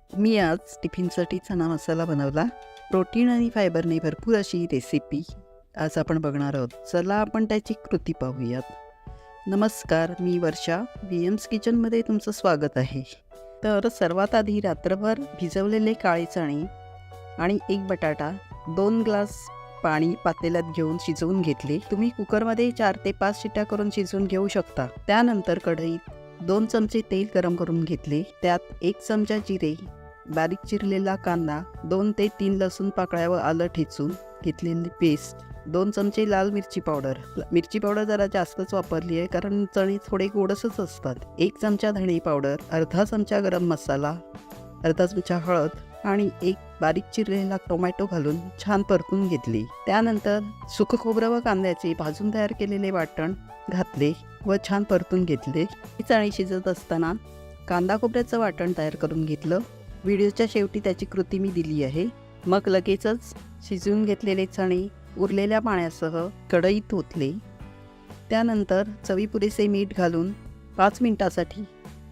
मी आज टिफिनसाठी चणा मसाला बनवला. प्रोटीन आणि फायबरने भरपूर अशी रेसिपी आज आपण बघणार आहोत. चला आपण त्याची कृती पाहूयात. नमस्कार, मी वर्षा. VM's किचनमध्ये तुमचं स्वागत आहे. तर सर्वात आधी रात्रभर भिजवलेले काळे चणे आणि एक बटाटा 2 ग्लास पाणी पातेल्यात घेऊन शिजवून घेतले. तुम्ही कुकरमध्ये 4 ते 5 शिट्या करून शिजवून घेऊ शकता. त्यानंतर कढईत 2 चमचे तेल गरम करून घेतले. त्यात 1 चमचा जिरे, बारीक चिरलेला कांदा, 2 ते 3 लसूण पाकळ्या व आलं ठेचून घेतलेली पेस्ट, 2 चमचे लाल मिरची पावडर. मिरची पावडर जरा जास्तच वापरली आहे कारण चणे थोडे गोडसच असतात. 1 चमचा धणे पावडर, अर्धा चमचा गरम मसाला, अर्धा चमचा हळद आणि 1 बारीक चिरलेला टोमॅटो घालून छान परतून घेतली. त्यानंतर सुकं खोबरं व कांद्याचे भाजून तयार केलेले वाटण घातले व छान परतून घेतले. चणे शिजत असताना कांदा खोबऱ्याचं वाटण तयार करून घेतलं. व्हिडिओच्या शेवटी त्याची कृती मी दिली आहे. मग लगेचच शिजवून घेतलेले चणे उरलेल्या पाण्यासह कढईत ओतले. त्यानंतर चवीपुरेसे मीठ घालून 5 मिनिटासाठी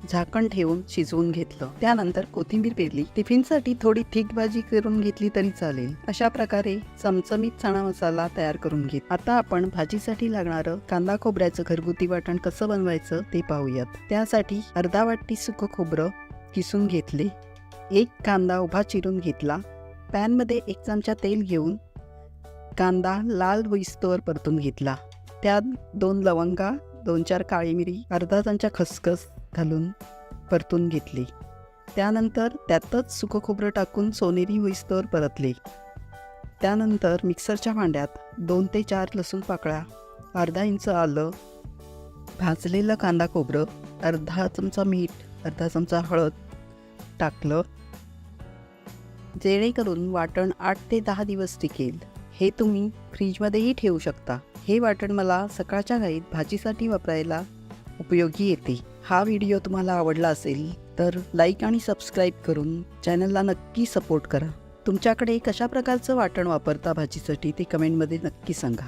झाकण ठेवून शिजवून घेतलं. त्यानंतर कोथिंबीर पेरली. टिफिनसाठी थोडी थिक भाजी करून घेतली तरी चालेल. अशा प्रकारे चमचमीत चणा मसाला तयार करून घेत. आता आपण भाजीसाठी लागणारं कांदा खोबऱ्याचं घरगुती वाटण कसं बनवायचं ते पाहूयात. त्यासाठी अर्धा वाटी सुकं खोबरं किसून घेतले. 1 कांदा उभा चिरून घेतला. पॅनमध्ये 1 चमचा तेल घेऊन कांदा लाल होईस्तोवर परतून घेतला. त्यात 2 लवंगा, 2-4 काळी मिरी, अर्धा चमचा खसखस घालून परतून घेतली. त्यानंतर त्यातच सुकं खोबरं टाकून सोनेरी होईस्तोवर परतले. त्यानंतर मिक्सरच्या भांड्यात 2 ते 4 लसूण पाकळ्या, अर्धा इंच आलं, भाजलेलं कांदा खोबरं, अर्धा चमचा मीठ, अर्धा चमचा हळद टाकलं, जेणेकरून वाटण 8 ते 10 दिवस टिकेल. हे तुम्ही फ्रीजमध्येही ठेवू शकता. हे वाटण मला सकाळच्या घाईत भाजीसाठी वापरायला उपयोगी येते. हा व्हिडिओ तुम्हाला आवडला असेल तर लाईक आणि सबस्क्राईब करून चॅनलला नक्की सपोर्ट करा. तुमच्याकडे कशा प्रकारचं वाटण वापरता भाजीसाठी ते कमेंटमध्ये नक्की सांगा.